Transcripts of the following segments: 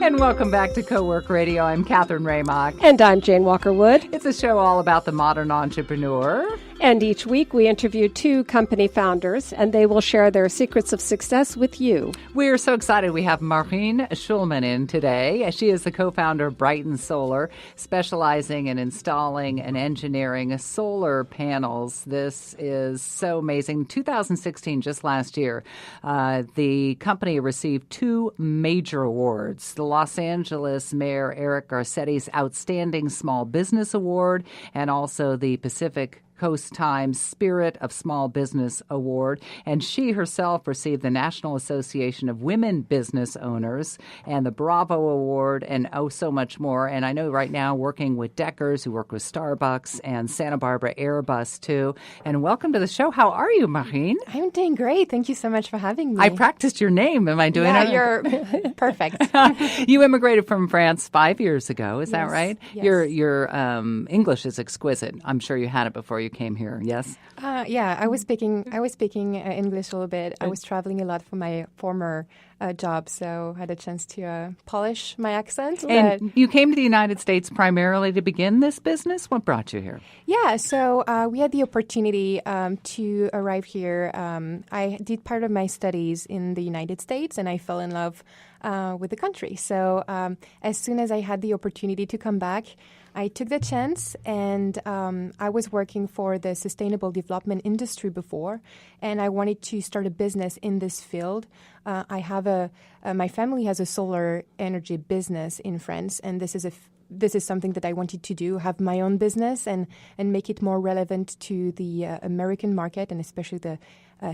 And welcome back to Co-Work Radio. I'm Catherine Raymock. And I'm Jane Walker-Wood. It's a show all about the modern entrepreneur. And each week we interview two company founders, and they will share their secrets of success with you. We're so excited. We have Marine Schulmann in today. She is the co-founder of Brighten Solar, specializing in installing and engineering solar panels. This is so amazing. 2016, just last year, the company received two major awards. The Los Angeles Mayor Eric Garcetti's Outstanding Small Business Award, and also the Pacific Coast Times Spirit of Small Business Award. And she herself received the National Association of Women Business Owners and the Bravo Award, and oh, so much more. And I know right now working with Deckers, who work with Starbucks, and Santa Barbara Airbus, too. And welcome to the show. How are you, Marine? I'm doing great. Thank you so much for having me. I practiced your name. Am I doing it? Yeah, you're perfect. You immigrated from France 5 years ago. Is that right? Yes. Your English is exquisite. I'm sure you had it before you came here. Yes. Yeah, I was speaking English a little bit. I was traveling a lot for my former job, so I had a chance to polish my accent. And you came to the United States primarily to begin this business? What brought you here? Yeah, so we had the opportunity to arrive here. I did part of my studies in the United States, and I fell in love with the country. So as soon as I had the opportunity to come back, I took the chance, and I was working for the sustainable development industry before, and I wanted to start a business in this field. I have my family has a solar energy business in France, and this is something that I wanted to do, have my own business and make it more relevant to the American market, and especially the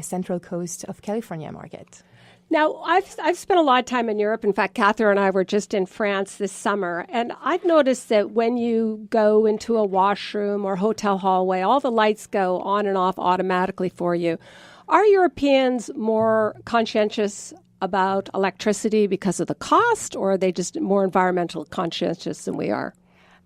Central Coast of California market. Now, I've spent a lot of time in Europe. In fact, Catherine and I were just in France this summer, and I've noticed that when you go into a washroom or hotel hallway, all the lights go on and off automatically for you. Are Europeans more conscientious about electricity because of the cost, or are they just more environmental conscientious than we are?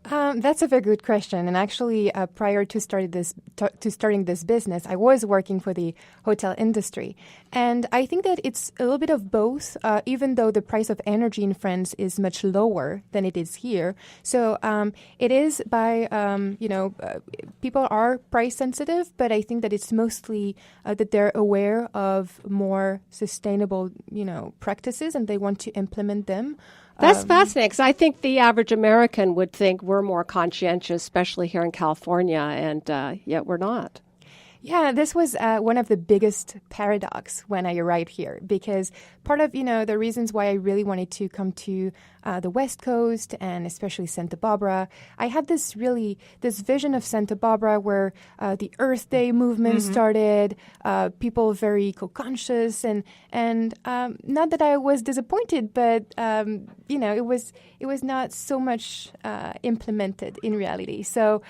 That's a very good question. And actually, prior to starting this business, I was working for the hotel industry. And I think that it's a little bit of both, even though the price of energy in France is much lower than it is here. So it is by, people are price sensitive, but I think that it's mostly that they're aware of more sustainable, practices, and they want to implement them. That's fascinating, because I think the average American would think we're more conscientious, especially here in California, and yet we're not. Yeah, this was one of the biggest paradox when I arrived here, because part of, the reasons why I really wanted to come to the West Coast and especially Santa Barbara, I had this vision of Santa Barbara where the Earth Day movement started, people very eco-conscious, and not that I was disappointed, but it was not so much implemented in reality. So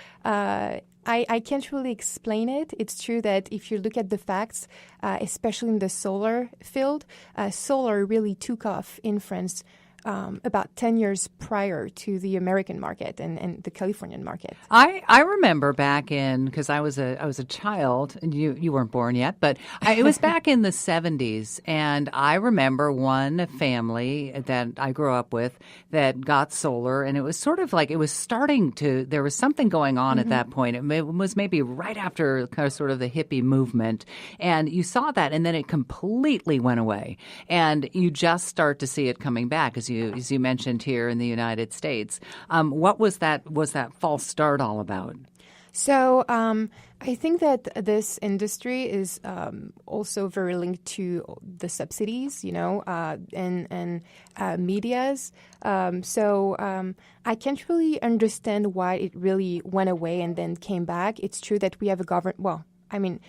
I can't really explain it. It's true that if you look at the facts, especially in the solar field, solar really took off in France about 10 years prior to the American market and the Californian market. I remember back in, because I was a child, and you weren't born yet, but it was back in the 70s, and I remember one family that I grew up with that got solar, and it was sort of like it was starting to, there was something going on at that point. It was maybe right after kind of sort of the hippie movement, and you saw that, and then it completely went away, and you just start to see it coming back, as you mentioned here in the United States. What was that false start all about? So I think that this industry is also very linked to the subsidies, and medias. So I can't really understand why it really went away and then came back. It's true that we have a government. Well, I mean,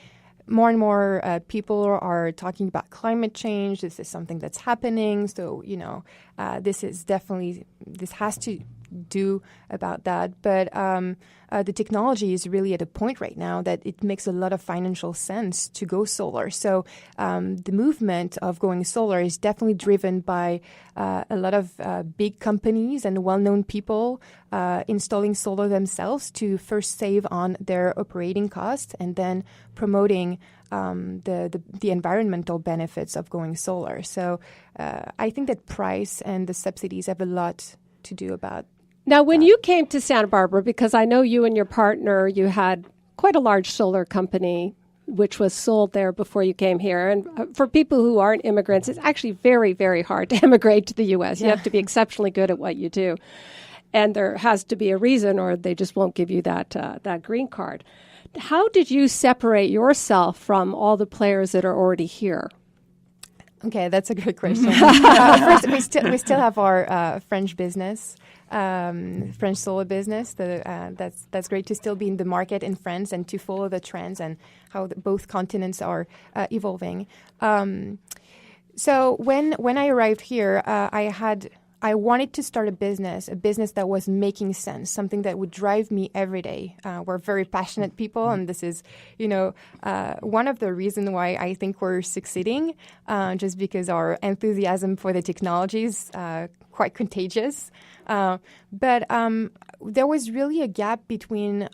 more and more people are talking about climate change. This is something that's happening. So, this has to do about that. But the technology is really at a point right now that it makes a lot of financial sense to go solar. So the movement of going solar is definitely driven by a lot of big companies and well-known people installing solar themselves to first save on their operating costs and then promoting the environmental benefits of going solar. So I think that price and the subsidies have a lot to do about. Now, when you came to Santa Barbara, because I know you and your partner, you had quite a large solar company which was sold there before you came here. And for people who aren't immigrants, it's actually very, very hard to immigrate to the U.S. You have to be exceptionally good at what you do. And there has to be a reason, or they just won't give you that green card. How did you separate yourself from all the players that are already here? Okay, that's a good question. First, we still have our French business, French solar business. That's great to still be in the market in France and to follow the trends and how both continents are evolving. So when I arrived here, I wanted to start a business that was making sense, something that would drive me every day. We're very passionate people, and this is, one of the reasons why I think we're succeeding, just because our enthusiasm for the technology is quite contagious. But there was really a gap between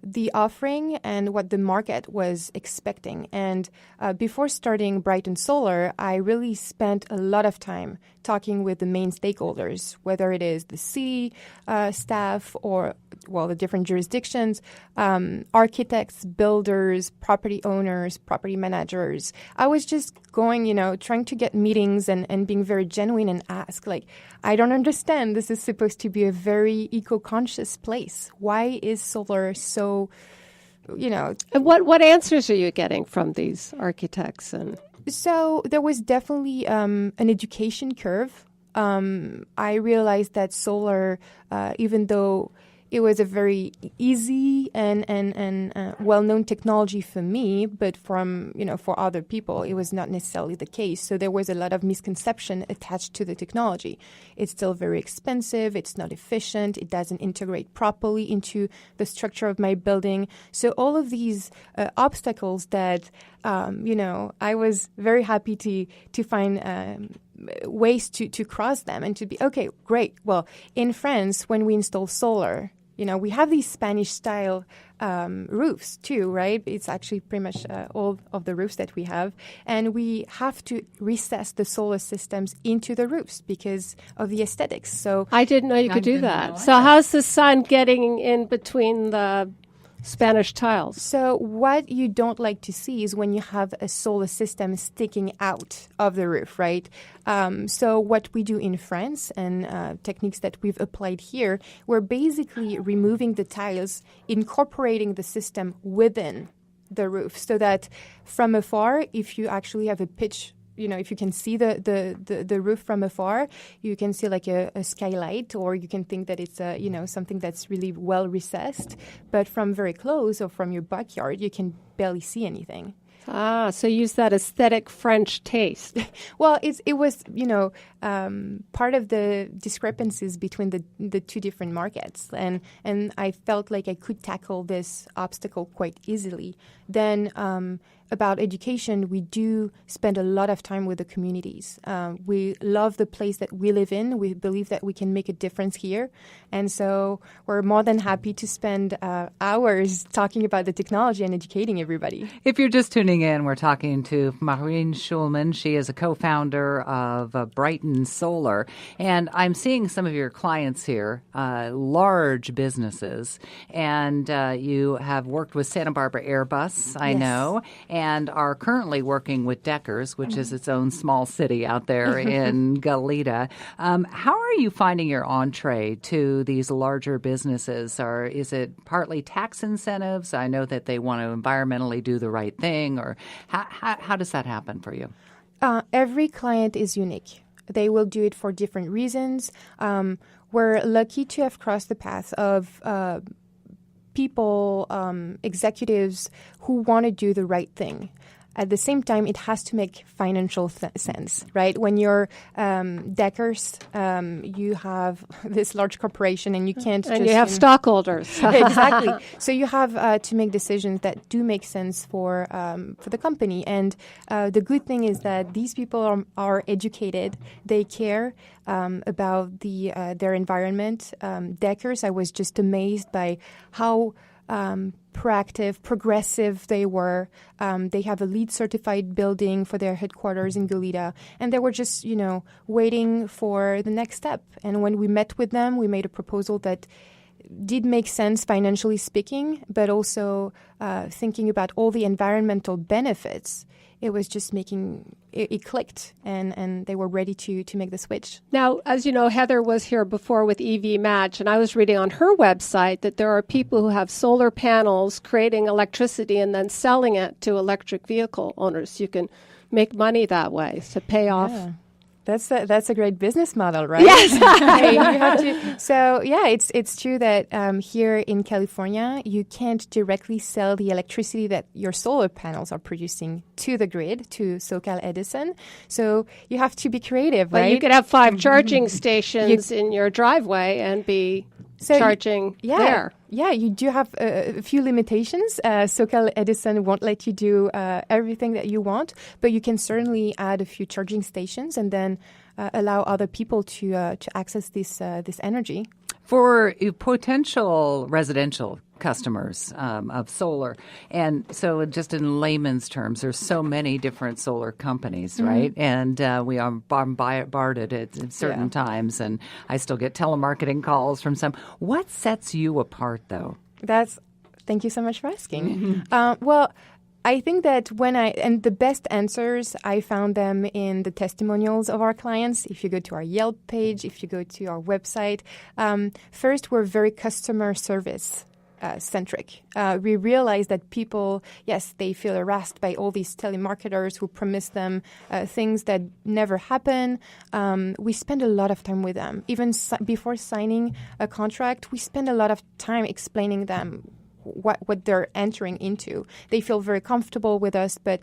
the offering and what the market was expecting. And before starting Brighten Solar, I really spent a lot of time talking with the main stakeholders, whether it is the city staff or, the different jurisdictions, architects, builders, property owners, property managers. I was just going, trying to get meetings and being very genuine and ask, I don't understand. This is supposed to be a very eco-conscious place. Why is solar so, And what answers are you getting from these architects? So there was definitely an education curve. I realized that solar, even though it was a very easy and well-known technology for me, but for other people, it was not necessarily the case. So there was a lot of misconception attached to the technology. It's still very expensive. It's not efficient. It doesn't integrate properly into the structure of my building. So all of these obstacles that, I was very happy to find ways to cross them and to be, okay, great. Well, in France, when we install solar, we have these Spanish-style roofs too, right? It's actually pretty much all of the roofs that we have. And we have to recess the solar systems into the roofs because of the aesthetics. So I didn't know you could do that. So how's the sun getting in between the Spanish tiles? So what you don't like to see is when you have a solar system sticking out of the roof, right? So what we do in France and techniques that we've applied here, we're basically removing the tiles, incorporating the system within the roof so that from afar, if you actually have a pitch, if you can see the roof from afar, you can see like a skylight, or you can think that it's something that's really well recessed. But from very close or from your backyard, you can barely see anything. So use that aesthetic French taste. Well, it was part of the discrepancies between the two different markets, and I felt like I could tackle this obstacle quite easily. Then about education, we do spend a lot of time with the communities. We love the place that we live in. We believe that we can make a difference here, and so we're more than happy to spend hours talking about the technology and educating everybody. If you're just tuning in, we're talking to Marine Schulmann. She is a co-founder of Brighten Solar. And I'm seeing some of your clients here, large businesses. And you have worked with Santa Barbara Airbus, I know, and are currently working with Deckers, which is its own small city out there in Goleta. How are you finding your entree to these larger businesses? Or is it partly tax incentives? I know that they want to environmentally do the right thing. Or how does that happen for you? Every client is unique. They will do it for different reasons. We're lucky to have crossed the path of people, executives who want to do the right thing. at the same time, it has to make financial sense, right? When you're Deckers, you have this large corporation, and you can't and you have stockholders. Exactly. So you have to make decisions that do make sense for the company. And the good thing is that these people are educated. They care about their environment. Deckers, I was just amazed by how proactive, progressive they were. They have a LEED certified building for their headquarters in Goleta, and they were just, waiting for the next step. And when we met with them, we made a proposal that did make sense financially speaking, but also thinking about all the environmental benefits. It was just it clicked, and they were ready to make the switch. Now, as you know, Heather was here before with EV Match, and I was reading on her website that there are people who have solar panels creating electricity and then selling it to electric vehicle owners. You can make money that way to pay off. Yeah. That's a great business model, right? Yes. You have to. So yeah, it's true that here in California, you can't directly sell the electricity that your solar panels are producing to the grid, to SoCal Edison. So you have to be creative, right? But you could have 5 charging stations in your driveway and be charging there. Yeah, you do have a few limitations. SoCal Edison won't let you do everything that you want, but you can certainly add a few charging stations and then allow other people to access this energy. For potential residential customers of solar, and so just in layman's terms, there's so many different solar companies, right? And we are bombarded at certain times, and I still get telemarketing calls from some. What sets you apart, though? Thank you so much for asking. Well, I think that and the best answers, I found them in the testimonials of our clients. If you go to our Yelp page, if you go to our website, first, we're very customer service centric. We realize that people, yes, they feel harassed by all these telemarketers who promise them things that never happen. We spend a lot of time with them. Even before signing a contract, we spend a lot of time explaining them what they're entering into. They feel very comfortable with us, but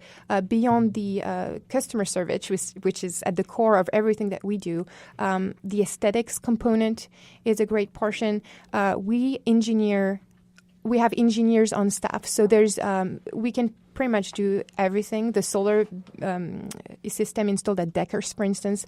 beyond the customer service, which is at the core of everything that we do, the aesthetics component is a great portion. We have engineers on staff, so we can pretty much do everything. The solar system installed at Deckers, for instance,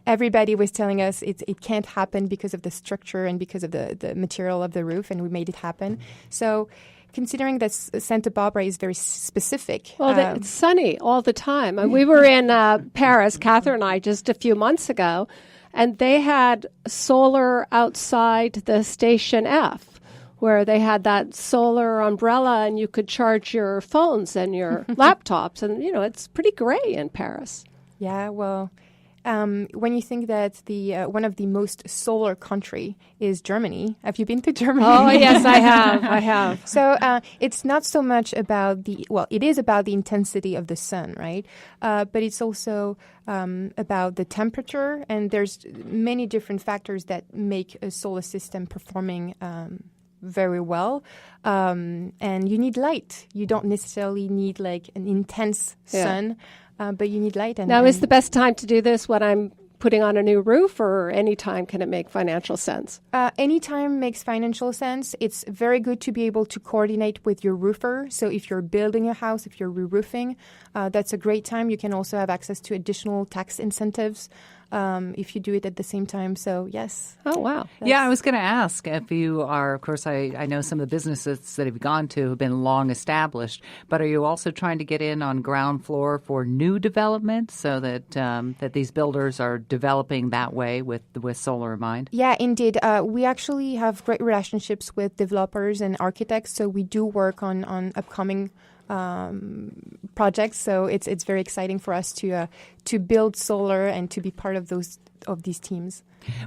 everybody was telling us it can't happen because of the structure and because of the material of the roof, and we made it happen. So considering that Santa Barbara is very specific. Well, it's sunny all the time. And we were in Paris, Catherine and I, just a few months ago, and they had solar outside the Station F, where they had that solar umbrella and you could charge your phones and your laptops. And, it's pretty gray in Paris. Yeah, well, when you think that one of the most solar country is Germany. Have you been to Germany? Oh, yes, I have. So it's not so much about it is about the intensity of the sun, right? But it's also about the temperature, and there's many different factors that make a solar system performing very well. And you need light. You don't necessarily need like an intense sun. But you need light. Now, is the best time to do this when I'm putting on a new roof, or any time can it make financial sense? Any time makes financial sense. It's very good to be able to coordinate with your roofer. So if you're building a house, if you're re-roofing, that's a great time. You can also have access to additional tax incentives if you do it at the same time. So, yes. Oh, wow. Yeah, I was going to ask if you are, of course, I know some of the businesses that have gone to have been long established, but are you also trying to get in on ground floor for new development so that these builders are developing that way with solar in mind? Yeah, indeed. We actually have great relationships with developers and architects, so we do work on upcoming projects. So it's very exciting for us to to build solar and to be part of these teams.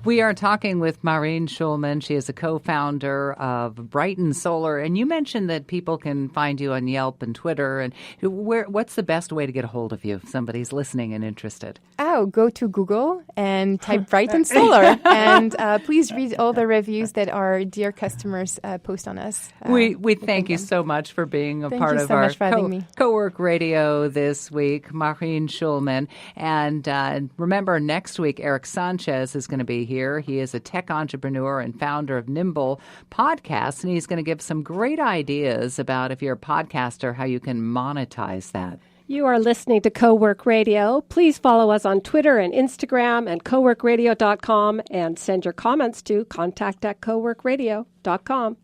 We are talking with Marine Schulmann. She is a co-founder of Brighten Solar. And you mentioned that people can find you on Yelp and Twitter. And what's the best way to get a hold of you if somebody's listening and interested? Oh, go to Google and type Brighten Solar. And please read all the reviews that our dear customers post on us. We thank you so much for being a part of our Co-Work Radio this week, Marine Schulmann. And remember, next week, Eric Sanchez is going to be here. He is a tech entrepreneur and founder of Nimble Podcasts, and he's going to give some great ideas about, if you're a podcaster, how you can monetize that. You are listening to Co-Work Radio. Please follow us on Twitter and Instagram and coworkradio.com and send your comments to contact@coworkradio.com.